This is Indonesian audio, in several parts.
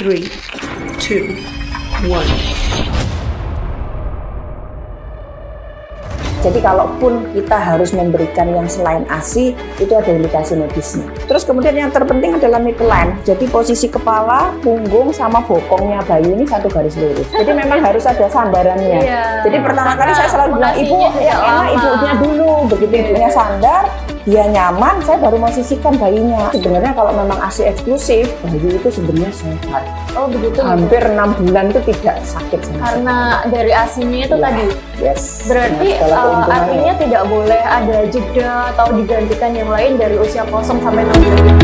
3, 2, 1. Jadi kalaupun kita harus memberikan yang selain ASI, itu ada indikasi medisnya. Terus kemudian yang terpenting adalah midline. Jadi posisi kepala, punggung, sama bokongnya bayi ini satu garis lurus. Jadi memang harus ada sandarannya. Jadi pertama kali saya selalu bilang, ibu yang enak ibunya dulu. Begitu ibunya sandar, dia nyaman, saya baru mau sisihkan bayinya. Sebenarnya kalau memang ASI eksklusif, bayi itu sebenarnya sehat. Oh begitu. Hampir 6 bulan itu tidak sakit sama karena sekali. Dari ASI-nya itu tadi. Yes. Berarti artinya tidak boleh ada jeda atau digantikan yang lain dari usia 0 sampai 6 bulan.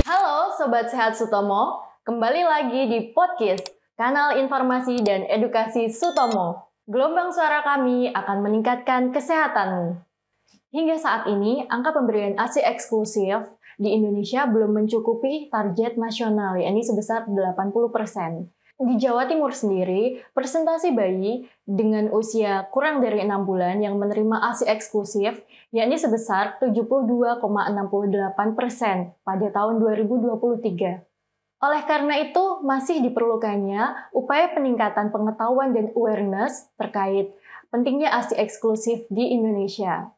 Halo Sobat Sehat Sutomo, kembali lagi di podcast Kanal Informasi dan Edukasi Sutomo. Gelombang suara kami akan meningkatkan kesehatanmu. Hingga saat ini, angka pemberian ASI eksklusif di Indonesia belum mencukupi target nasional, yakni sebesar 80%. Di Jawa Timur sendiri, persentase bayi dengan usia kurang dari 6 bulan yang menerima ASI eksklusif, yakni sebesar 72,68% pada tahun 2023. Oleh karena itu, masih diperlukannya upaya peningkatan pengetahuan dan awareness terkait pentingnya ASI eksklusif di Indonesia.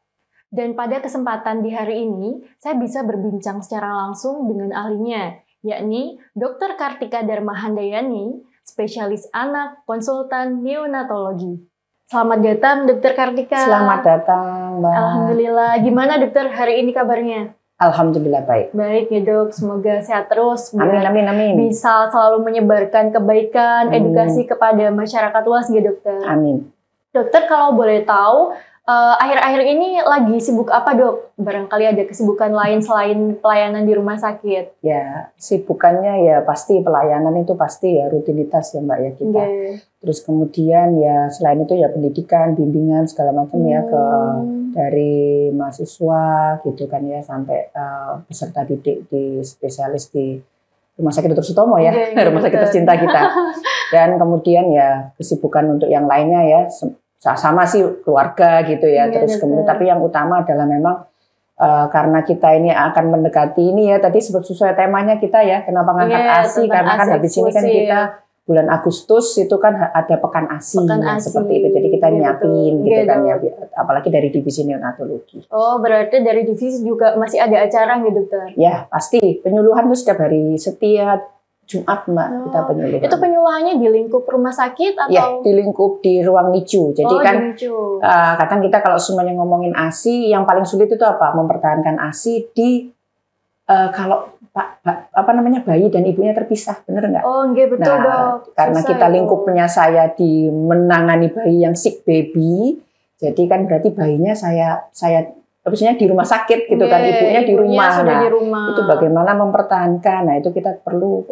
Dan pada kesempatan di hari ini, saya bisa berbincang secara langsung dengan ahlinya, yakni Dr. Kartika Dharma Handayani, spesialis anak, konsultan neonatologi. Selamat datang, Dr. Kartika. Selamat datang, Mbak. Alhamdulillah. Gimana, Dokter, hari ini kabarnya? Alhamdulillah baik. Baik ya dok, semoga sehat terus. Amin. Bisa selalu menyebarkan kebaikan, edukasi kepada masyarakat luas ya dokter. Amin. Dokter kalau boleh tahu, akhir-akhir ini lagi sibuk apa dok? Barangkali ada kesibukan lain selain pelayanan di rumah sakit? Ya, sibukannya ya pasti pelayanan itu pasti ya rutinitas ya Mbak ya kita. Terus kemudian ya selain itu ya pendidikan, bimbingan segala macam ya ke dari mahasiswa gitu kan ya sampai peserta didik di spesialis di Rumah Sakit Dr. Sutomo ya, rumah sakit tercinta kita. Dan kemudian ya kesibukan untuk yang lainnya ya sama sih keluarga gitu ya. Terus kemudian tapi yang utama adalah memang karena kita ini akan mendekati ini ya tadi sesuai temanya kita ya kenapa ngangkat ASI karena kan habis ini kan kita bulan Agustus itu kan ada pekan ASI, seperti itu. Jadi kita nyiapin gitu kan ya, apalagi dari divisi neonatologi. Oh, berarti dari divisi juga masih ada acara gitu, dokter? Ya, pasti. Penyuluhan itu setiap hari, setiap Jumat Mbak kita penyuluhan. Itu penyuluhannya di lingkup rumah sakit atau? Ya, di lingkup di ruang NICU. Jadi kan kadang kita kalau semuanya ngomongin ASI, yang paling sulit itu apa? Mempertahankan ASI di kalau bayi dan ibunya terpisah, bener nggak? Oh, enggak betul dok. Karena kita lingkupnya saya di menangani bayi yang sick baby, jadi kan berarti bayinya saya harusnya di rumah sakit gitu kan, ibunya di rumah. Sudah di rumah. Itu bagaimana mempertahankan? Nah itu kita perlu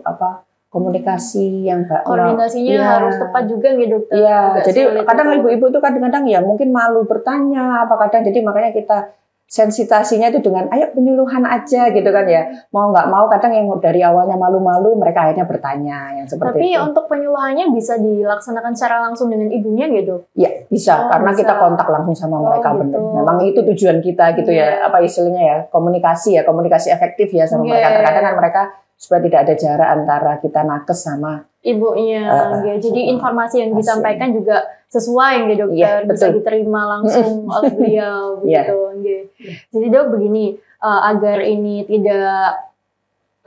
komunikasi yang koordinasinya harus tepat juga gitu dokter. Iya, jadi kadang ibu-ibu itu kadang-kadang ya mungkin malu bertanya apa kadang, jadi makanya kita sensitasinya itu dengan ayo penyuluhan aja gitu kan ya, mau nggak mau kadang yang dari awalnya malu-malu mereka akhirnya bertanya yang seperti itu. Tapi untuk penyuluhannya bisa dilaksanakan secara langsung dengan ibunya gitu? Ya bisa, karena kita kontak langsung sama mereka bener. Memang itu tujuan kita gitu ya, apa istilahnya ya, komunikasi efektif ya sama mereka. Terkadang kan mereka supaya tidak ada jarak antara kita nakes sama ibunya. Jadi informasi yang disampaikan juga sesuai ya dokter, bisa diterima langsung oleh beliau gitu. Jadi dok begini, agar ini tidak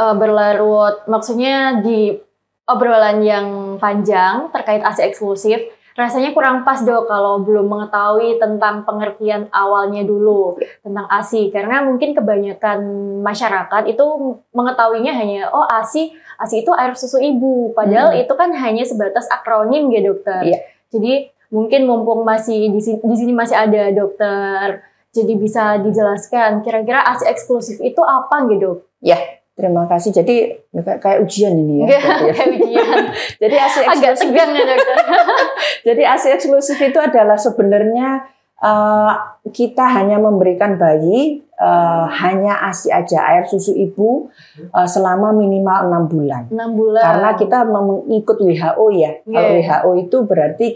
berlarut, maksudnya di obrolan yang panjang terkait ASI eksklusif, rasanya kurang pas dok kalau belum mengetahui tentang pengertian awalnya dulu tentang ASI, karena mungkin kebanyakan masyarakat itu mengetahuinya hanya ASI itu air susu ibu, padahal itu kan hanya sebatas akronim ya dokter. Jadi mungkin mumpung masih di sini masih ada dokter, jadi bisa dijelaskan kira-kira ASI eksklusif itu apa gitu dok? Ya, terima kasih. Jadi kayak ujian ini ya. Kayak ujian. Jadi ASI eksklusif. Agak tegang ya dokter. Jadi ASI eksklusif itu adalah sebenarnya kita hanya memberikan bayi hanya ASI aja, air susu ibu selama minimal 6 bulan. 6 bulan. Karena kita mengikut WHO ya. Kalau WHO itu berarti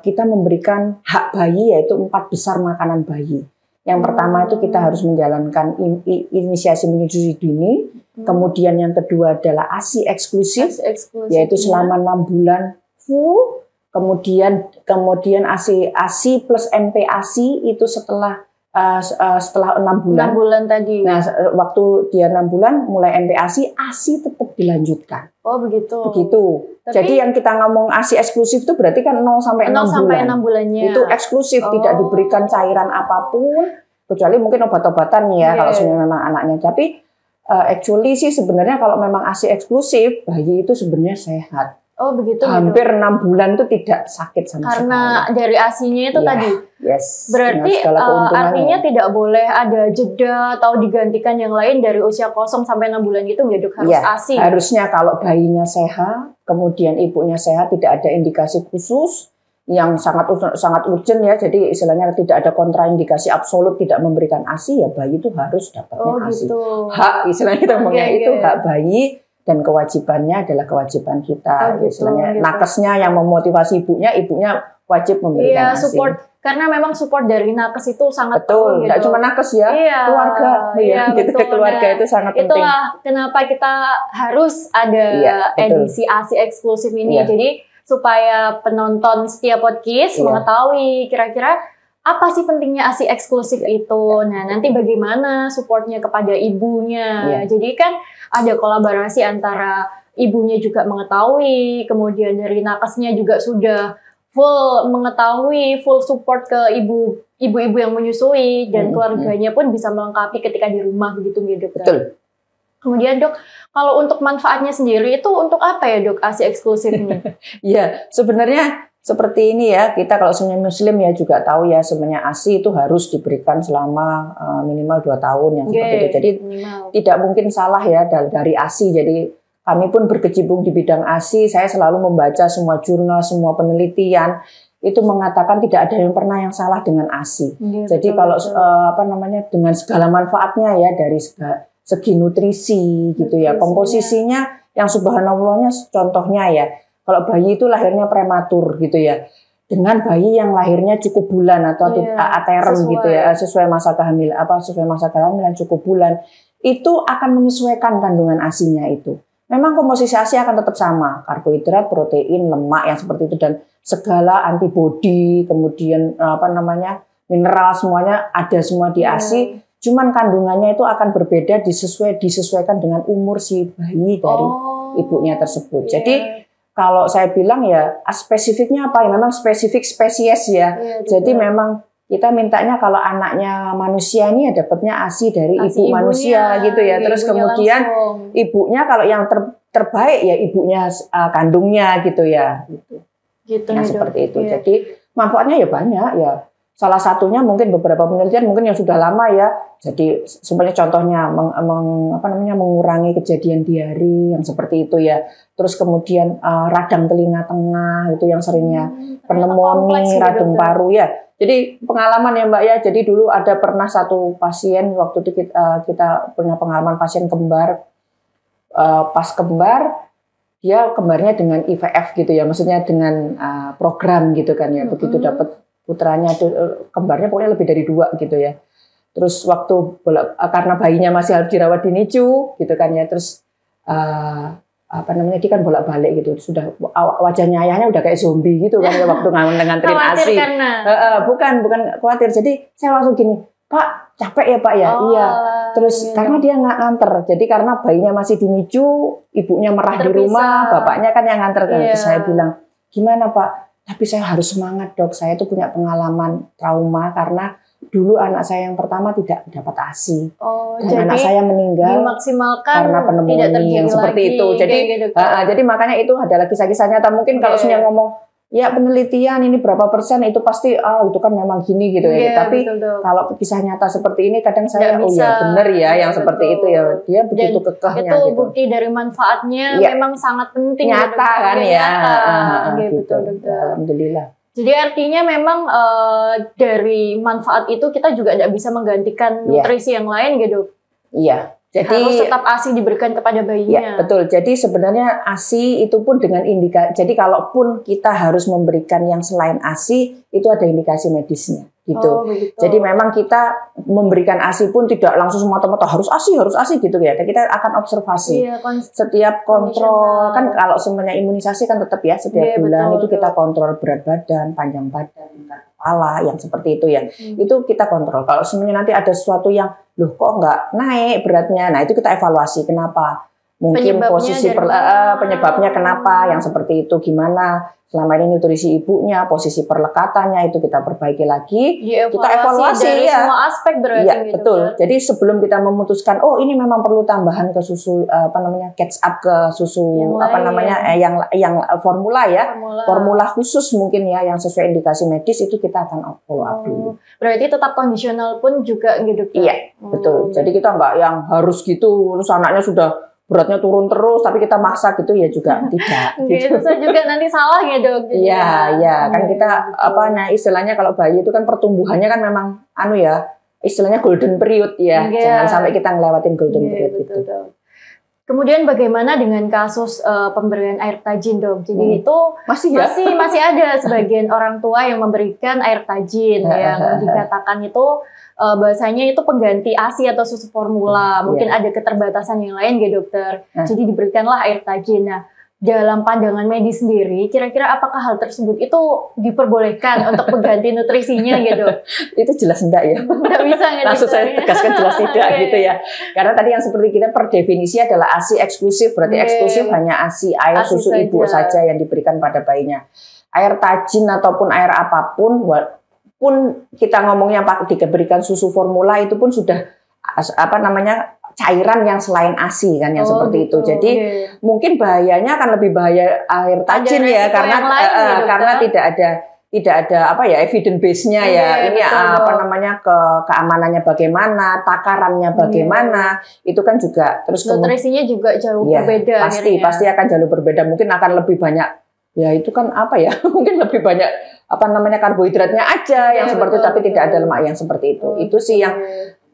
kita memberikan hak bayi yaitu 4 besar makanan bayi. Yang pertama itu kita harus menjalankan inisiasi menyusui dini. Kemudian yang kedua adalah ASI eksklusif, yaitu selama 6 bulan full. Kemudian ASI plus MPASI itu setelah 6 bulan. 6 bulan tadi. Nah, waktu dia 6 bulan mulai MPASI, ASI tetap dilanjutkan. Oh, begitu. Begitu. Jadi yang kita ngomong ASI eksklusif itu berarti kan 0 sampai 6 bulan. 6 bulannya. Itu eksklusif, tidak diberikan cairan apapun, kecuali mungkin obat-obatan ya kalau sebenarnya memang anaknya. Tapi actually sih sebenarnya kalau memang ASI eksklusif, bayi itu sebenarnya sehat. Oh, begitu. Hampir 6 bulan itu tidak sakit sama sekali. Karena dari ASI-nya itu tadi. Yes. Berarti artinya tidak boleh ada jeda atau digantikan yang lain dari usia 0 sampai 6 bulan gitu nggak, Dok? Harus ASI. Harusnya kalau bayinya sehat, kemudian ibunya sehat, tidak ada indikasi khusus yang sangat urgent ya. Jadi istilahnya tidak ada kontraindikasi absolut tidak memberikan ASI, ya bayi itu harus dapatnya ASI. Gitu. Hak istilahnya kita ngomongnya itu hak bayi. Dan kewajibannya adalah kewajiban kita. Istilahnya nakesnya yang memotivasi ibunya wajib memberikan ASI. Support. Karena memang support dari nakes itu sangat betul. Tidak cuma nakes ya, keluarga. Gitu. Keluarga itu sangat penting. Itulah kenapa kita harus ada edisi ASI eksklusif ini. Jadi supaya penonton setiap podcast mengetahui kira-kira apa sih pentingnya ASI eksklusif itu. Nah, nanti bagaimana supportnya kepada ibunya. Jadi kan ada kolaborasi antara ibunya juga mengetahui, kemudian dari nakesnya juga sudah full mengetahui, full support ke ibu-ibu yang menyusui, dan keluarganya pun bisa melengkapi ketika di rumah begitu ya, Dok. Betul. Kemudian, Dok, kalau untuk manfaatnya sendiri itu untuk apa ya, Dok, ASI eksklusif ini? Ya, sebenarnya seperti ini ya, kita kalau sebenarnya Muslim ya juga tahu ya sebenarnya ASI itu harus diberikan selama minimal 2 tahun yang seperti itu. Jadi tidak mungkin salah ya dari ASI. Jadi kami pun berkecimpung di bidang ASI. Saya selalu membaca semua jurnal, semua penelitian itu mengatakan tidak ada yang pernah yang salah dengan ASI. Jadi kalau dengan segala manfaatnya ya dari segi nutrisi gitu ya, komposisinya yang subhanallahnya contohnya ya. Kalau bayi itu lahirnya prematur gitu ya, dengan bayi yang lahirnya cukup bulan atau aterem gitu ya, sesuai masa kehamilan cukup bulan, itu akan menyesuaikan kandungan ASI-nya itu. Memang komposisi ASI akan tetap sama, karbohidrat, protein, lemak yang seperti itu, dan segala antibodi, kemudian mineral semuanya ada semua di ASI. Cuman kandungannya itu akan berbeda disesuaikan dengan umur si bayi dari ibunya tersebut. Jadi kalau saya bilang ya spesifiknya apa ya, memang spesifik spesies ya. Jadi memang kita mintanya kalau anaknya manusia ini ya dapatnya ASI dari ibu manusia gitu ya. Terus kemudian ibunya kalau yang terbaik ya ibunya kandungnya gitu ya. Gitu. Nah, seperti itu. Jadi manfaatnya ya banyak ya. Salah satunya mungkin beberapa penelitian mungkin yang sudah lama ya. Jadi sebenarnya contohnya mengurangi kejadian diare yang seperti itu ya. Terus kemudian radang telinga tengah itu yang seringnya, pneumonia, radang paru ya. Jadi pengalaman ya Mbak ya. Jadi dulu ada pernah satu pasien waktu itu kita punya pengalaman pasien kembar. Pas kembar dia kembarnya dengan IVF gitu ya. Maksudnya dengan program gitu kan ya. Begitu dapat putranya kembarnya pokoknya lebih dari 2 gitu ya. Terus waktu karena bayinya masih harus dirawat di NICU gitu kan ya. Terus dia kan bolak-balik gitu. Sudah wajahnya ayahnya udah kayak zombie gitu kan ya waktu nganterin ASI. Bukan khawatir. Jadi saya langsung gini, "Pak, capek ya Pak ya?" Iya. Terus karena dia nggak nganter. Jadi karena bayinya masih di NICU, ibunya merah di rumah, bapaknya kan yang nganter kan. Terus saya bilang, "Gimana Pak? Tapi saya harus semangat Dok, saya tuh punya pengalaman trauma karena dulu anak saya yang pertama tidak dapat ASI. Dan anak saya meninggal karena pneumonia yang seperti itu. Jadi makanya itu adalah kisah-kisah nyata. Mungkin kalau sebenarnya ngomong ya penelitian ini berapa persen itu pasti itu kan memang gini gitu ya. Tapi kalau kisah nyata seperti ini kadang saya benar ya yang seperti itu ya, dia begitu kekehnya itu gitu. Bukti dari manfaatnya memang sangat penting nyata kan ya. Betul. Alhamdulillah. Jadi artinya memang dari manfaat itu kita juga tidak bisa menggantikan nutrisi yang lain gitu. Iya. Jadi harus tetap ASI diberikan kepada bayinya. Ya, betul. Jadi sebenarnya ASI itu pun dengan indikasi. Jadi kalaupun kita harus memberikan yang selain ASI, itu ada indikasi medisnya, gitu. Oh, begitu. Jadi memang kita memberikan ASI pun tidak langsung semata-mata harus ASI gitu ya. Kita akan observasi. Iya, setiap kontrol kan kalau semuanya imunisasi kan tetap ya setiap bulan betul, itu kita kontrol berat badan, panjang badan, tingkat kepala yang seperti itu ya. Itu kita kontrol. Kalau semuanya nanti ada sesuatu yang loh kok nggak naik beratnya, nah itu kita evaluasi kenapa, mungkin posisi penyebabnya kenapa, yang seperti itu gimana, selama ini nutrisi ibunya, posisi perlekatannya itu kita perbaiki lagi, kita evaluasi dari ya, semua aspek berarti ya, gitu, betul. Kan? Jadi sebelum kita memutuskan, oh ini memang perlu tambahan ke susu catch up ke susu yang formula ya, formula khusus mungkin ya yang sesuai indikasi medis itu kita akan follow up dulu. Berarti tetap kondisional pun juga gitu. Iya, betul. Jadi kita nggak yang harus gitu terus anaknya sudah beratnya turun terus tapi kita maksa gitu ya juga tidak. Gitu. Itu juga nanti salah ya dok. Iya, kan kita istilahnya kalau bayi itu kan pertumbuhannya kan memang istilahnya golden period ya. Jangan sampai kita ngelewatin golden period itu. Kemudian bagaimana dengan kasus pemberian air tajin dok? Jadi itu masih ada sebagian orang tua yang memberikan air tajin yang dikatakan itu bahasanya itu pengganti ASI atau susu formula. Mungkin ada keterbatasan yang lain ya dokter. Jadi diberikanlah air tajin. Nah, dalam pandangan medis sendiri, kira-kira apakah hal tersebut itu diperbolehkan untuk pengganti nutrisinya gitu? Itu jelas enggak ya? Enggak bisa nggak? Langsung saya tegaskan jelas tidak gitu ya. Karena tadi yang seperti kita per definisi adalah ASI eksklusif, berarti eksklusif hanya ASI air susu ibu saja yang diberikan pada bayinya. Air tajin ataupun air apapun, pun kita ngomongnya diberikan susu formula itu pun sudah cairan yang selain ASI kan yang seperti itu. Jadi mungkin bahayanya akan lebih bahaya air tajin ya karena tidak ada evidence base-nya ya. Ini keamanannya bagaimana, takarannya bagaimana, itu kan juga terus nutrisinya juga jauh berbeda. Pasti akan jauh berbeda. Mungkin akan lebih banyak ya itu kan mungkin lebih banyak karbohidratnya aja yang seperti tapi tidak ada lemak yang seperti itu. Itu sih yang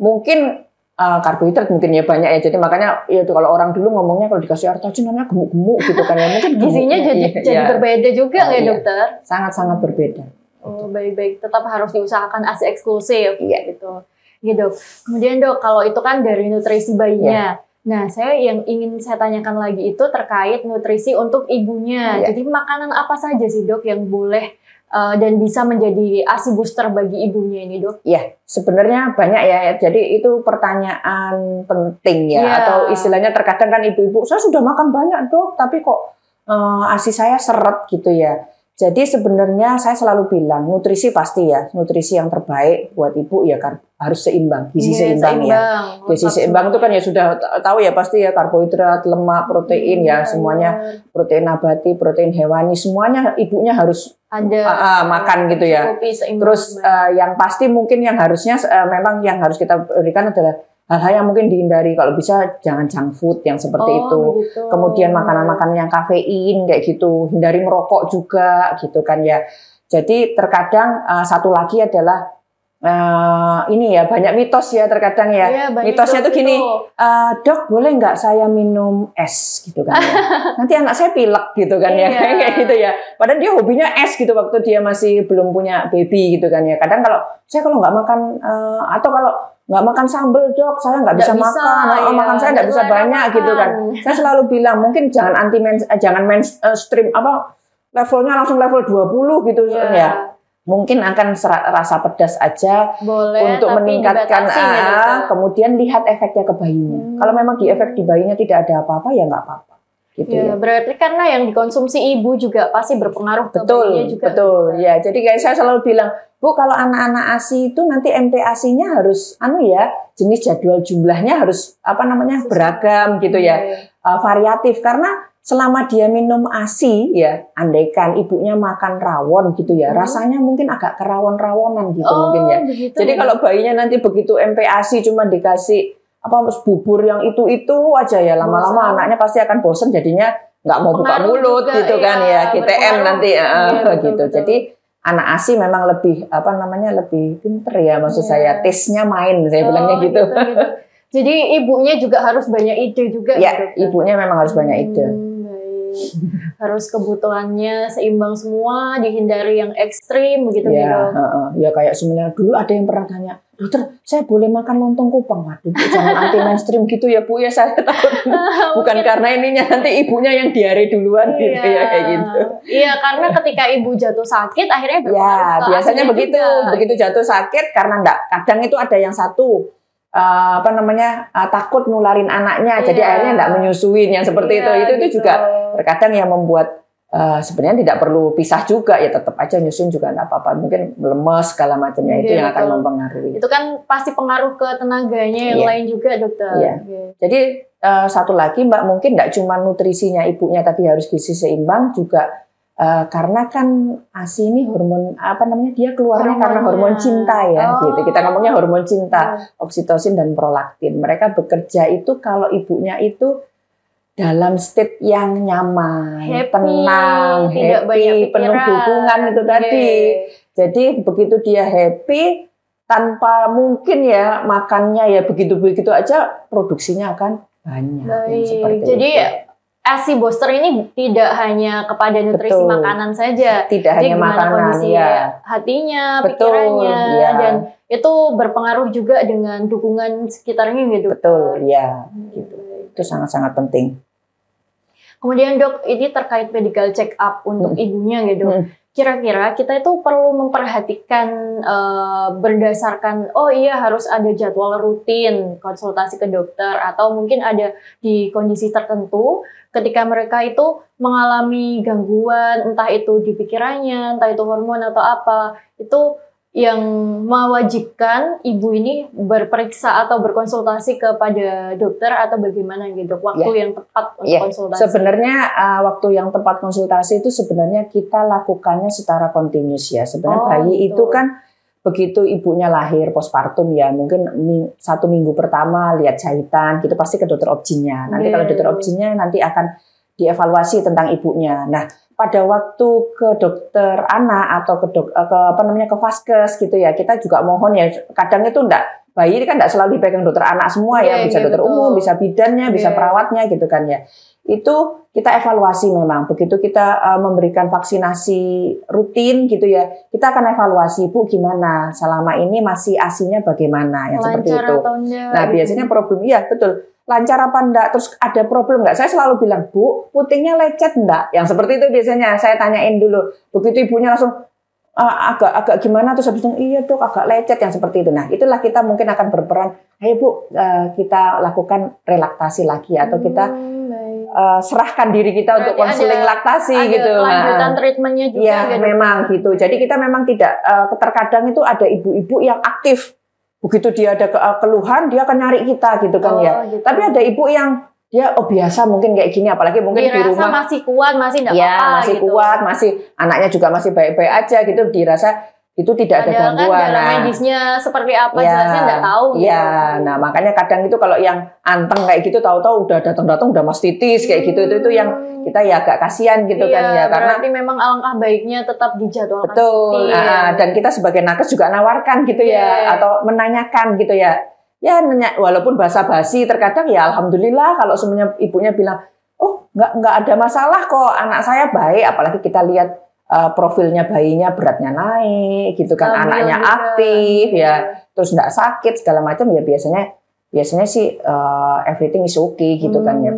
mungkin karbohidrat mungkin ya banyak ya. Jadi makanya ya kalau orang dulu ngomongnya kalau dikasih air tajin namanya gemuk-gemuk gitu kan ya. Mungkin gizinya jadi berbeda juga ya dokter. Sangat-sangat berbeda. Oh, baik-baik. Tetap harus diusahakan ASI eksklusif gitu. Gitu. Kemudian dok, kalau itu kan dari nutrisi bayinya. Nah, yang ingin saya tanyakan lagi itu terkait nutrisi untuk ibunya. Jadi makanan apa saja sih dok yang boleh dan bisa menjadi ASI booster bagi ibunya ini dok? Iya, sebenarnya banyak ya. Jadi itu pertanyaan penting ya. Atau istilahnya terkadang kan ibu-ibu, saya sudah makan banyak dok, tapi kok ASI saya seret gitu ya. Jadi sebenarnya saya selalu bilang nutrisi pasti ya, nutrisi yang terbaik buat ibu ya harus seimbang, gizi seimbang ya. Gizi seimbang itu kan ya sudah tahu ya pasti ya karbohidrat, lemak, protein ya semuanya, protein nabati, protein hewani semuanya ibunya harus ada makan gitu ya. Terus yang pasti mungkin yang harusnya memang yang harus kita berikan adalah hal-hal yang mungkin dihindari, kalau bisa jangan junk food yang seperti itu. Begitu. Kemudian makanan-makanan yang kafein kayak gitu, hindari merokok juga gitu kan ya. Jadi terkadang satu lagi adalah ini ya banyak mitos ya terkadang ya. Mitosnya tuh gini, dok boleh nggak saya minum es gitu kan ya. Nanti anak saya pilek gitu kan ya kayak gitu ya. Padahal dia hobinya es gitu waktu dia masih belum punya baby gitu kan ya. Kadang kalau nggak makan atau kalau nggak makan sambal dok, saya nggak bisa makan, makan saya nggak bisa banyak gitu kan. Saya selalu bilang mungkin jangan mainstream levelnya langsung level 20 gitu ya. Mungkin akan rasa pedas aja untuk meningkatkan kemudian lihat efeknya ke bayinya. Kalau memang di efek di bayinya tidak ada apa-apa ya nggak apa-apa. Gitu ya. Berarti karena yang dikonsumsi ibu juga pasti berpengaruh ke bayinya juga. Betul, ya. Jadi kayak saya selalu bilang, Bu, kalau anak-anak ASI itu nanti MPASI-nya harus jenis jadwal jumlahnya harus beragam gitu ya. Variatif karena selama dia minum ASI ya, andaikan ibunya makan rawon gitu ya, rasanya mungkin agak kerawon-rawonan gitu mungkin ya. Begitu, jadi kalau bayinya nanti begitu MPASI cuma dikasih bubur yang itu aja ya, lama-lama anaknya pasti akan bosen jadinya nggak mau buka mulut gitu kan ya, GTM nanti gitu. Betul. Jadi anak ASI memang lebih lebih pinter ya, maksud saya taste-nya main, saya bilangnya gitu. Gitu. Jadi ibunya juga harus banyak ide juga ya, ibunya memang harus banyak ide. Harus kebutuhannya seimbang semua, dihindari yang ekstrim begitu ya, gitu. Ya kayak sebenarnya dulu ada yang pernah tanya, dokter saya boleh makan lontong kupang? Waduh, jangan anti mainstream gitu ya Bu ya, saya takut bukan karena ininya nanti ibunya yang diare duluan gitu ya kayak gitu. Iya, karena ketika ibu jatuh sakit akhirnya biasanya begitu juga. Begitu jatuh sakit karena kadang itu ada yang satu takut nularin anaknya, jadi akhirnya enggak menyusuin yang seperti itu gitu. Juga terkadang yang membuat sebenarnya tidak perlu pisah juga ya, tetap aja nyusun juga enggak apa-apa, mungkin lemes segala macamnya itu yang akan mempengaruhi. Itu kan pasti pengaruh ke tenaganya yang lain juga dokter. Jadi satu lagi Mbak, mungkin enggak cuma nutrisinya ibunya tadi harus gizi seimbang juga. Karena kan ASI ini hormon dia keluarnya karena hormon cinta ya, gitu. Kita ngomongnya hormon cinta, oksitosin dan prolaktin. Mereka bekerja itu kalau ibunya itu dalam state yang nyaman, tenang, happy, penuh dukungan itu tadi. Jadi begitu dia happy, tanpa mungkin ya makannya ya begitu-begitu aja, produksinya akan banyak. Seperti jadi itu. ASI booster ini tidak hanya kepada nutrisi makanan saja, tidak hanya makanan, kondisi hatinya, pikirannya, dan itu berpengaruh juga dengan dukungan sekitarnya gitu. Betul, ya, gitu. Itu sangat-sangat penting. Kemudian dok, ini terkait medical check up untuk ibunya gitu. Kira-kira kita itu perlu memperhatikan berdasarkan harus ada jadwal rutin konsultasi ke dokter, atau mungkin ada di kondisi tertentu ketika mereka itu mengalami gangguan, entah itu di pikirannya, entah itu hormon atau apa, itu yang mewajibkan ibu ini berperiksa atau berkonsultasi kepada dokter, atau bagaimana gitu waktu yang tepat untuk konsultasi? Sebenarnya waktu yang tepat konsultasi itu sebenarnya kita lakukannya secara kontinus ya. Sebenarnya bayi itu kan begitu ibunya lahir postpartum ya, mungkin 1 minggu pertama lihat jahitan gitu pasti ke dokter obgynnya. Nanti kalau dokter obgynnya nanti akan dievaluasi tentang ibunya. Nah, pada waktu ke dokter anak atau ke vaskes gitu ya, kita juga mohon ya, kadang itu bayi kan enggak selalu dipegang dokter anak semua ya, bisa dokter umum, bisa bidannya, bisa perawatnya gitu kan ya. Itu kita evaluasi memang, begitu kita memberikan vaksinasi rutin gitu ya, kita akan evaluasi Bu gimana, selama ini masih ASINya bagaimana, yang seperti itu. Nah biasanya problem, betul, lancar apa enggak, terus ada problem enggak, saya selalu bilang Bu, putingnya lecet enggak, yang seperti itu biasanya saya tanyain dulu, begitu ibunya langsung agak gimana, terus habis itu iya dok agak lecet, yang seperti itu. Nah itulah kita mungkin akan berperan, ayo Bu kita lakukan relaksasi lagi, atau kita serahkan diri kita untuk konseling laktasi gitu. Kelanjutan treatmentnya juga. Ya memang gitu. Jadi kita memang tidak, terkadang itu ada ibu-ibu yang aktif. Begitu dia ada keluhan, dia akan nyari kita gitu kan ya. Gitu. Tapi ada ibu yang dia biasa mungkin kayak gini, apalagi mungkin di rumah masih kuat, masih enggak apa-apa masih gitu. Kuat, masih anaknya juga masih baik-baik aja gitu, dirasa itu tidak ada gangguan. Kan medisnya seperti apa jelasnya enggak tahu gitu. Nah makanya kadang itu kalau yang anteng kayak gitu, tahu-tahu udah datang-datang udah mastitis kayak gitu, itu yang kita ya agak kasihan gitu kan ya, karena berarti memang alangkah baiknya tetap dijadwalkan. Betul. Dan kita sebagai nakes juga nawarkan gitu ya, atau menanyakan gitu ya. Ya walaupun basa-basi terkadang ya alhamdulillah kalau semuanya ibunya bilang, "Oh, enggak ada masalah kok, anak saya baik," apalagi kita lihat profilnya bayinya beratnya naik gitu kan, anaknya aktif ya, terus enggak sakit segala macam ya, biasanya sih everything is okay gitu kan ya.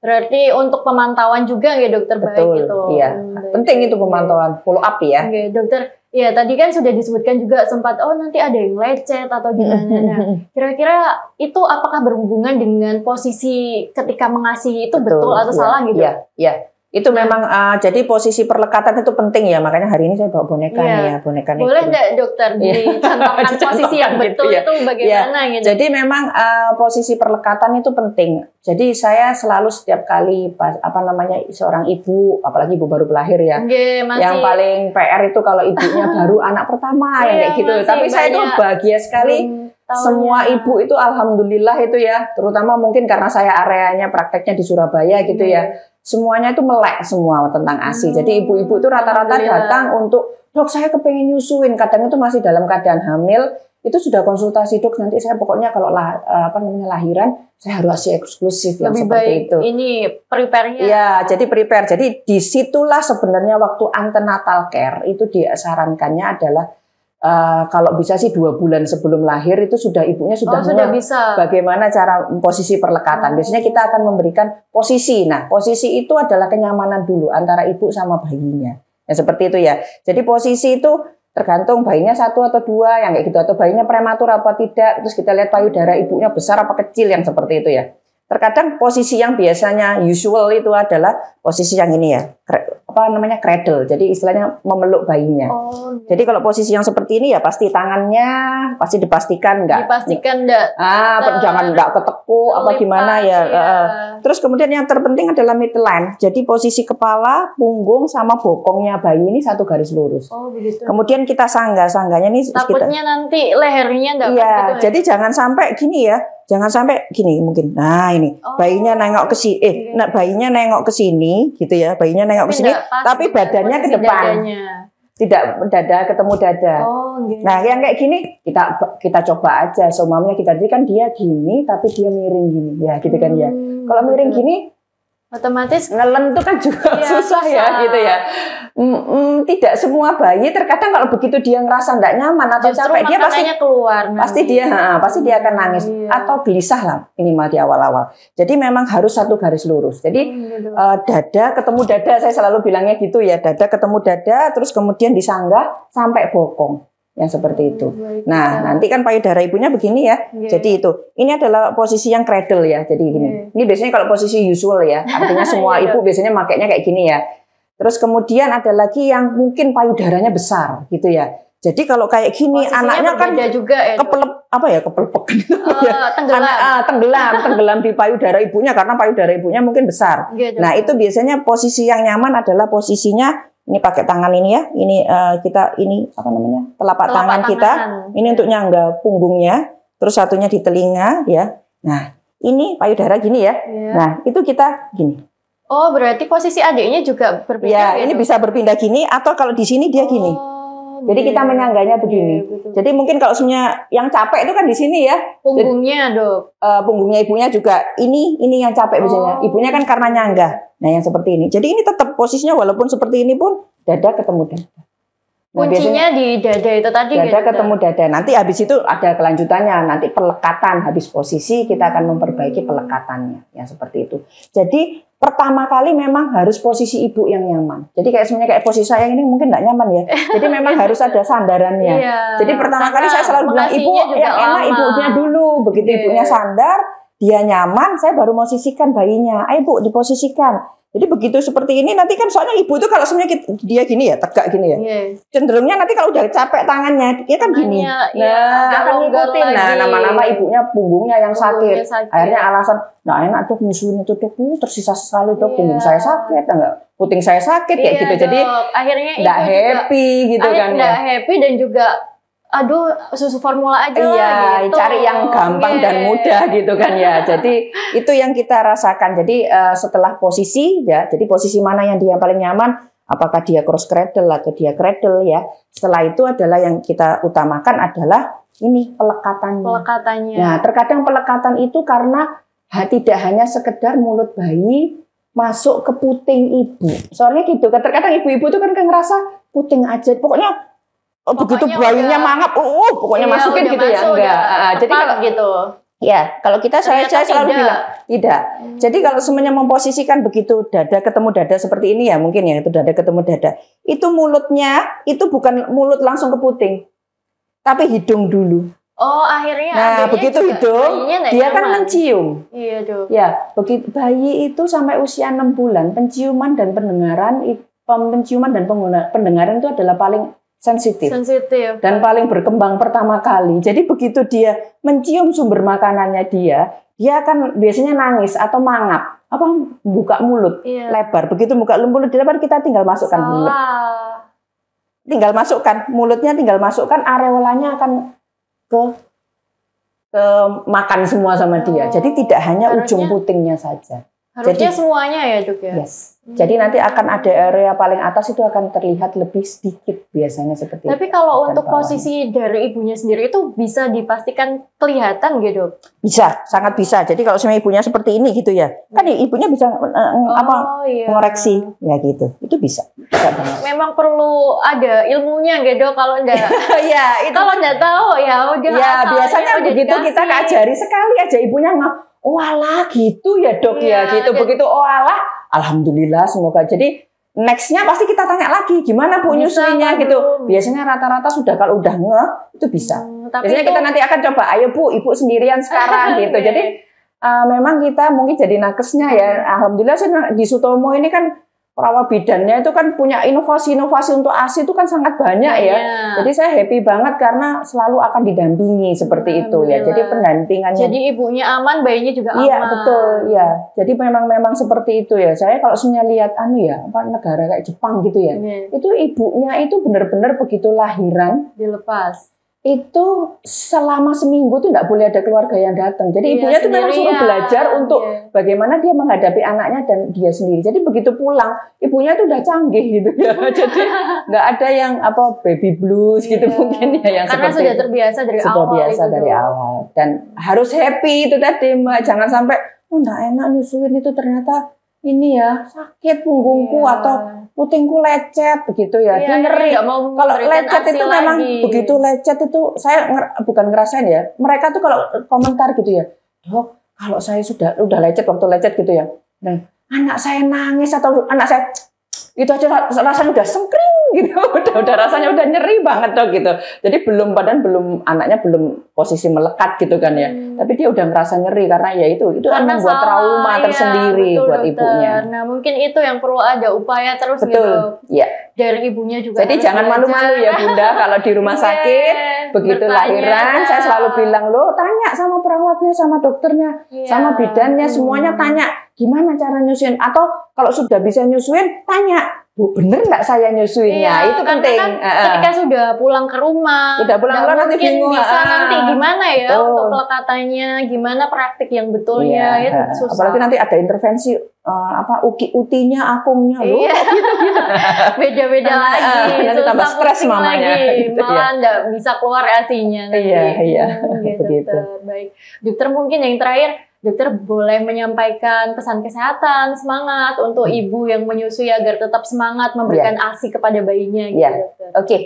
Berarti untuk pemantauan juga ya dokter. Betul, baik gitu. Iya. Penting itu pemantauan, follow up ya. Dokter, ya tadi kan sudah disebutkan juga sempat nanti ada yang lecet atau gimana. Nah, kira-kira itu apakah berhubungan dengan posisi ketika mengasihi itu betul atau salah gitu? Iya. Itu memang jadi posisi perlekatan itu penting ya, makanya hari ini saya bawa boneka nih ya, boneka itu. Boleh enggak dokter dicontohkan posisi yang betul itu bagaimana gitu? Jadi memang posisi perlekatan itu penting. Jadi saya selalu setiap kali seorang ibu, apalagi ibu baru berlahir ya, yang paling PR itu kalau ibunya baru anak pertama yang kayak gitu. Tapi saya itu bahagia sekali. Semua ibu itu alhamdulillah itu ya, terutama mungkin karena saya areanya prakteknya di Surabaya gitu ya. Semuanya itu melek semua tentang ASI. Jadi ibu-ibu itu rata-rata datang untuk dok saya kepengen nyusuin, kadang itu masih dalam keadaan hamil, itu sudah konsultasi dok, nanti saya pokoknya kalau lahiran saya harus eksklusif yang lebih seperti baik itu. Ini prepare-nya. Ya, jadi prepare. Jadi disitulah sebenarnya waktu antenatal care itu disarankannya adalah kalau bisa sih 2 bulan sebelum lahir itu sudah ibunya sudah bisa. Bagaimana cara posisi perlekatan. Biasanya kita akan memberikan posisi. Nah, posisi itu adalah kenyamanan dulu antara ibu sama bayinya. Ya seperti itu ya. Jadi posisi itu tergantung bayinya 1 atau 2 yang kayak gitu, atau bayinya prematur apa tidak. Terus kita lihat payudara ibunya besar apa kecil yang seperti itu ya. Terkadang posisi yang biasanya usual itu adalah posisi yang ini ya, cradle. Jadi istilahnya memeluk bayinya. Jadi kalau posisi yang seperti ini ya pasti tangannya pasti dipastikan enggak. Jangan enggak ketekuk apa gimana ya. Terus kemudian yang terpenting adalah midline. Jadi posisi kepala, punggung sama bokongnya bayi ini satu garis lurus. Begitu. Kemudian kita sangganya nih. Takutnya nanti lehernya enggak pas gitu. Jadi jangan sampai gini ya. Jangan sampai gini mungkin. Nah, ini bayinya nengok ke sini, bayinya nengok ke sini gitu ya. Bayinya nengok ke sini, tapi badannya ke depan. Tidak dada ketemu dada. Nah, yang kayak gini kita coba aja. Semuanya kita jadi kan dia gini tapi dia miring gini. Ya, gitu kan ya. Kalau miring gini otomatis ngelen tuh kan juga susah ya gitu ya. Tidak semua bayi terkadang kalau begitu dia ngerasa nggak nyaman atau capek dia pasti dia akan nangis atau gelisah lah minimal di awal-awal. Jadi memang harus satu garis lurus. Jadi dada ketemu dada, saya selalu bilangnya gitu ya, dada ketemu dada terus kemudian disanggah sampai bokong. Yang seperti itu. Nah, nanti kan payudara ibunya begini ya. Jadi itu. Ini adalah posisi yang cradle ya. Jadi gini. Ini biasanya kalau posisi usual ya. Artinya semua ibu biasanya makainya kayak gini ya. Terus kemudian ada lagi yang mungkin payudaranya besar gitu ya. Jadi kalau kayak gini anaknya kan juga ya, kepelepek tenggelam di payudara ibunya karena payudara ibunya mungkin besar. Nah, itu biasanya posisi yang nyaman adalah posisinya ini pakai tangan ini ya, ini kita ini telapak tangan kita, ini untuk nyangga punggungnya, terus satunya di telinga ya. Nah ini payudara gini ya, nah itu kita gini. Berarti posisi adiknya juga berbeda. Ya, ini bisa berpindah gini atau kalau di sini dia gini. Jadi kita menyangganya begini. Jadi mungkin kalau sebenarnya yang capek itu kan di sini ya. Punggungnya dok. Punggungnya ibunya juga ini yang capek biasanya. Ibunya kan karena nyangga. Nah yang seperti ini. Jadi ini tetap posisinya walaupun seperti ini pun dada ketemu dada. Kuncinya di dada itu tadi. Dada ketemu dada. Nanti habis itu ada kelanjutannya. Nanti pelekatan habis posisi kita akan memperbaiki pelekatannya. Yang seperti itu. Jadi pertama kali memang harus posisi ibu yang nyaman. Jadi sebenarnya kayak posisi saya ini mungkin nggak nyaman ya. Jadi memang harus ada sandarannya. Jadi pertama kali saya selalu bilang ibu yang enak ibunya dulu. Begitu ibunya sandar, dia nyaman, saya baru mau sisihkan bayinya. Ayo bu diposisikan. Jadi begitu seperti ini nanti kan soalnya ibu itu kalau sebenarnya dia gini ya tegak gini ya. Cenderungnya nanti kalau udah capek tangannya dia kan gini. Akan ngikutin. Nah nama-nama ibunya punggungnya yang sakit. Akhirnya alasan nggak enak tuh nyusuin itu tuh tersisa sekali tuh punggung saya sakit enggak puting saya sakit kayak gitu. Jadi akhirnya nggak happy gitu kan ya. Nggak happy dan juga aduh susu formula aja gitu. Cari yang gampang dan mudah gitu kan ya. Jadi itu yang kita rasakan. Jadi setelah posisi ya, jadi posisi mana yang dia paling nyaman, apakah dia cross cradle atau dia cradle ya. Setelah itu adalah yang kita utamakan adalah ini pelekatannya. Nah, terkadang pelekatan itu karena tidak hanya sekedar mulut bayi masuk ke puting ibu. Soalnya gitu kan terkadang ibu-ibu itu kan ngerasa puting aja. Begitu bayinya mangap, pokoknya masukin gitu ya, enggak. Jadi kalau gitu. Ya, kalau kita saya selalu bilang tidak. Jadi kalau semuanya memposisikan begitu dada ketemu dada seperti ini ya, mungkin ya itu dada ketemu dada. Itu mulutnya itu bukan mulut langsung ke puting. Tapi hidung dulu. Akhirnya. Nah, begitu hidung, dia kan mencium. Iya, Dok. Ya, begitu bayi itu sampai usia 6 bulan, penciuman dan pendengaran itu adalah paling sensitif dan paling berkembang pertama kali. Jadi begitu dia mencium sumber makanannya dia akan biasanya nangis atau mangap, buka mulut lebar. Begitu buka mulut lebar kita tinggal masukkan mulut. Tinggal masukkan mulutnya, tinggal masukkan areolanya akan ke makan semua sama dia. Jadi tidak hanya ujung putingnya saja. Harusnya semuanya ya dok ya? Yes. Jadi nanti akan ada area paling atas itu akan terlihat lebih sedikit biasanya seperti itu. Tapi kalau untuk posisi dari ibunya sendiri itu bisa dipastikan kelihatan gitu dok? Bisa, sangat bisa. Jadi kalau sama ibunya seperti ini gitu ya, kan ibunya bisa mengoreksi ya gitu. Itu bisa banget. Memang perlu ada ilmunya gitu dok, kalau enggak ya itu kalau enggak tahu ya udah. Ya biasanya begitu kita ngajari sekali aja ibunya oh alah gitu ya dok ya gitu. Begitu oh alah, alhamdulillah semoga. Jadi nextnya pasti kita tanya lagi gimana Bu nyusuinnya gitu. Biasanya rata-rata sudah kalau udah itu bisa. Biasanya kita nanti akan coba, ayo Bu, ibu sendirian sekarang gitu. Jadi memang kita mungkin jadi nakesnya ya. Alhamdulillah di Sutomo ini kan perawat bidannya itu kan punya inovasi-inovasi untuk ASI itu kan sangat banyak ya. Jadi saya happy banget karena selalu akan didampingi seperti itu ya. Jadi pendampingannya. Jadi ibunya aman, bayinya juga aman. Iya betul ya. Jadi memang seperti itu ya. Saya kalau sebenarnya lihat negara kayak Jepang gitu ya. Itu ibunya itu benar-benar begitu lahiran dilepas. Itu selama seminggu tuh nggak boleh ada keluarga yang datang. Jadi ibunya tuh memang suruh belajar untuk bagaimana dia menghadapi anaknya dan dia sendiri. Jadi begitu pulang, ibunya tuh udah canggih gitu ya. Jadi nggak ada yang baby blues gitu mungkin ya yang karena seperti sudah terbiasa dari awal. Sudah biasa dari awal dan harus happy itu tadi Mbak. Jangan sampai nggak enak nyusuin itu ternyata ini ya sakit punggungku atau putingku lecet begitu ya. Dia ngeri. Kalau lecet itu memang begitu lecet itu saya bukan ngerasain ya. Mereka tuh kalau komentar gitu ya, dok kalau saya udah lecet waktu lecet gitu ya. Nah anak saya nangis atau anak saya itu aja rasanya udah sengkring gitu, udah rasanya udah nyeri banget dok gitu. Jadi anaknya belum posisi melekat gitu kan ya. Tapi dia udah ngerasa nyeri karena ya itu karena membuat trauma tersendiri buat ibunya. Nah mungkin itu yang perlu ada upaya terus gitu. Ya. Dari ibunya juga. Jadi jangan malu-malu ya Bunda kalau di rumah sakit begitu lahiran saya selalu bilang tanya sama perawatnya, sama dokternya, sama bidannya semuanya tanya gimana cara nyusuin atau kalau sudah bisa nyusuin tanya Bu, bener nggak saya nyusuinnya? Itu penting. Kan ketika sudah pulang ke rumah, nanti bingung. Bisa nanti gimana ya untuk pelekatannya, gimana praktik yang betulnya, itu susah. Apalagi nanti ada intervensi uti-utinya, akungnya, gitu. Beda-beda lagi. Nanti tambah stres mamanya. Gitu, malah nggak bisa keluar asinya nanti. Iya, begitu. Dokter. Baik, dokter mungkin yang terakhir. Dokter boleh menyampaikan pesan kesehatan, semangat untuk ibu yang menyusui agar tetap semangat memberikan ASI kepada bayinya gitu, dokter. Oke,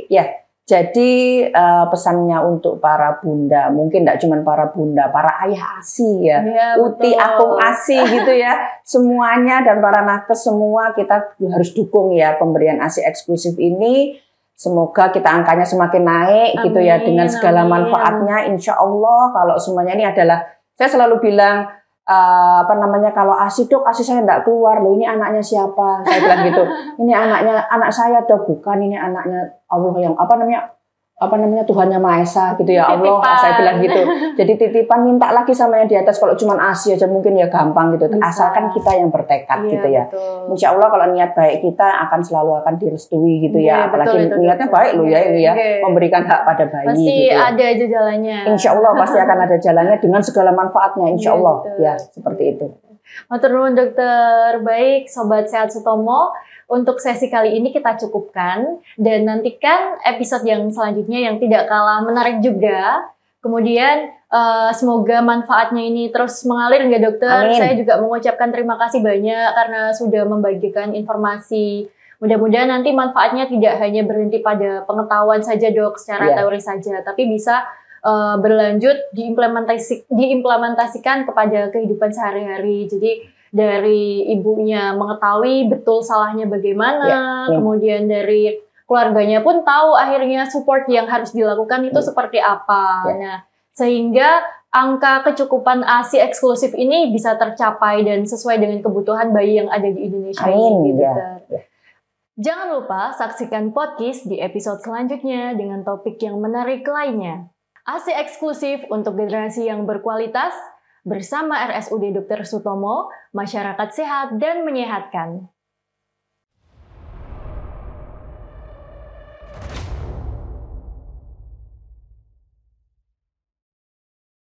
Jadi pesannya untuk para bunda, mungkin tidak cuma para bunda, para ayah ASI ya, uti akung ASI gitu ya, semuanya dan para nakes semua kita harus dukung ya pemberian ASI eksklusif ini. Semoga kita angkanya semakin naik gitu ya dengan segala manfaatnya. Insya Allah kalau semuanya ini adalah saya selalu bilang kalau ASI dok, ASI saya enggak keluar loh, ini anaknya siapa? Saya bilang gitu. Ini anak saya dok, bukan ini anaknya Allah yang Tuhannya Maha Esa gitu ya Allah. Saya bilang gitu. Jadi titipan minta lagi sama yang di atas. Kalau cuma ASI aja mungkin ya gampang gitu. Asalkan kita yang bertekad gitu ya. Betul. Insya Allah kalau niat baik kita selalu akan direstui gitu ya. Apalagi niatnya baik loh ya ini ya. Memberikan hak pada bayi. Pasti gitu ya. ada aja jalannya. Insya Allah pasti akan ada jalannya dengan segala manfaatnya. Insya Allah ya seperti itu. Matur nuwun dokter. Baik Sobat Sehat Sutomo. Untuk sesi kali ini kita cukupkan dan nantikan episode yang selanjutnya yang tidak kalah menarik juga. Kemudian semoga manfaatnya ini terus mengalir ya dokter. Amin. Saya juga mengucapkan terima kasih banyak karena sudah membagikan informasi. Mudah-mudahan nanti manfaatnya tidak hanya berhenti pada pengetahuan saja dok secara teori saja, tapi bisa berlanjut diimplementasikan kepada kehidupan sehari-hari. Jadi dari ibunya mengetahui betul salahnya bagaimana, kemudian dari keluarganya pun tahu akhirnya support yang harus dilakukan itu seperti apa. Nah, sehingga angka kecukupan ASI eksklusif ini bisa tercapai dan sesuai dengan kebutuhan bayi yang ada di Indonesia. Amin. Jangan lupa saksikan podcast di episode selanjutnya dengan topik yang menarik lainnya. ASI eksklusif untuk generasi yang berkualitas bersama RSUD Dr. Sutomo, masyarakat sehat dan menyehatkan.